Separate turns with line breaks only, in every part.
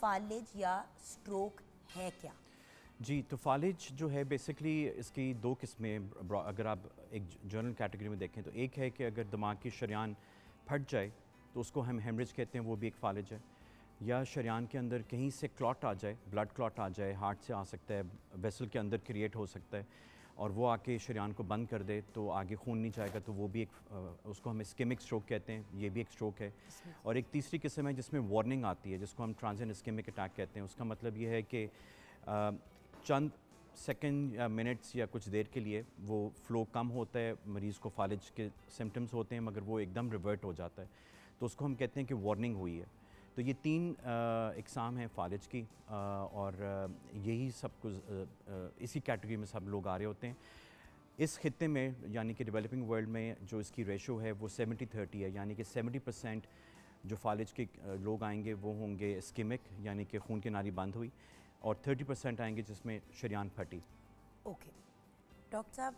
फालिज या स्ट्रोक है क्या?
जी, तो फालिज जो है बेसिकली इसकी दो किस्में, अगर आप एक जनरल कैटेगरी में देखें तो एक है कि अगर दिमाग की शरीयान फट जाए तो उसको हम हेमरेज कहते हैं, वो भी एक फालिज है। या शरीयान के अंदर कहीं से क्लॉट आ जाए, ब्लड क्लॉट आ जाए, हार्ट से आ सकता है, वेसल के अंदर क्रिएट हो सकता है और वो आके शरीयान को बंद कर दे तो आगे खून नहीं जाएगा, तो वो भी एक उसको हम इस्केमिक स्ट्रोक कहते हैं, ये भी एक स्ट्रोक है। और एक तीसरी किस्म है जिसमें वार्निंग आती है, जिसको हम ट्रांजिएंट इस्केमिक अटैक कहते हैं। उसका मतलब ये है कि चंद सेकंड या मिनट्स या कुछ देर के लिए वो फ़्लो कम होता है, मरीज़ को फालिज के सिम्टम्स होते हैं, मगर वो एकदम रिवर्ट हो जाता है, तो उसको हम कहते हैं कि वार्निंग हुई है। तो ये तीन इकसाम हैं फालिज की और यही सब कुछ इसी कैटेगरी में सब लोग आ रहे होते हैं। इस खित्ते में यानी कि डेवलपिंग वर्ल्ड में जो इसकी रेशो है वो 70-30 है, यानी कि 70% जो फालिज के लोग आएंगे वो होंगे इस्केमिक, यानी कि खून की नाली बंद हुई, और 30% आएंगे जिसमें शरीयान फटी।
ओके डॉक्टर साहब,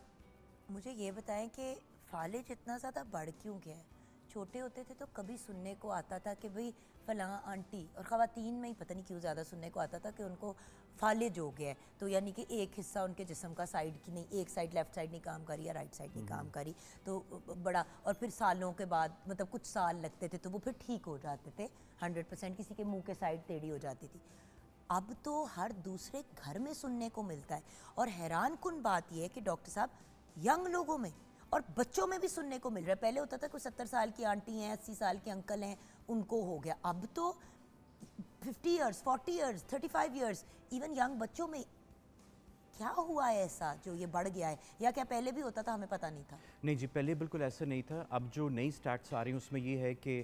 मुझे ये बताएं कि फालिज इतना ज़्यादा बढ़ क्यों गया है? छोटे होते थे तो कभी सुनने को आता था कि भाई फलां आंटी, और ख़वातीन में ही पता नहीं क्यों ज़्यादा सुनने को आता था कि उनको फालिज हो गया है, तो यानी कि एक हिस्सा उनके जिस्म का साइड की नहीं, एक साइड लेफ़्ट साइड नहीं काम करी या राइट साइड नहीं काम करी, तो बड़ा, और फिर सालों के बाद मतलब कुछ साल लगते थे तो वो फिर ठीक हो जाते थे 100%, किसी के मुँह के साइड टेढ़ी हो जाती थी। अब तो हर दूसरे घर में सुनने को मिलता है, और हैरान कुन बात यह है कि डॉक्टर साहब यंग लोगों में और बच्चों में भी सुनने को मिल रहा है। पहले होता था कोई 70 साल की आंटी हैं, 80 साल के अंकल हैं, उनको हो गया, अब तो 50 years, 40 years, 35 years, even young बच्चों में। क्या हुआ है ऐसा जो ये बढ़ गया है, या क्या पहले भी होता था हमें पता नहीं था?
नहीं जी, पहले बिल्कुल ऐसा नहीं था। अब जो नई स्टैट्स आ रही हैं उसमें ये है कि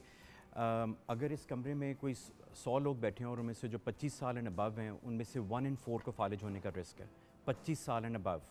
अगर इस कमरे में कोई 100 लोग बैठे हैं और उनमें से जो 25 साल एंड अबव हैं, उनमें से 1 in 4 को फालिज होने का रिस्क है, 25 साल एंड अबव।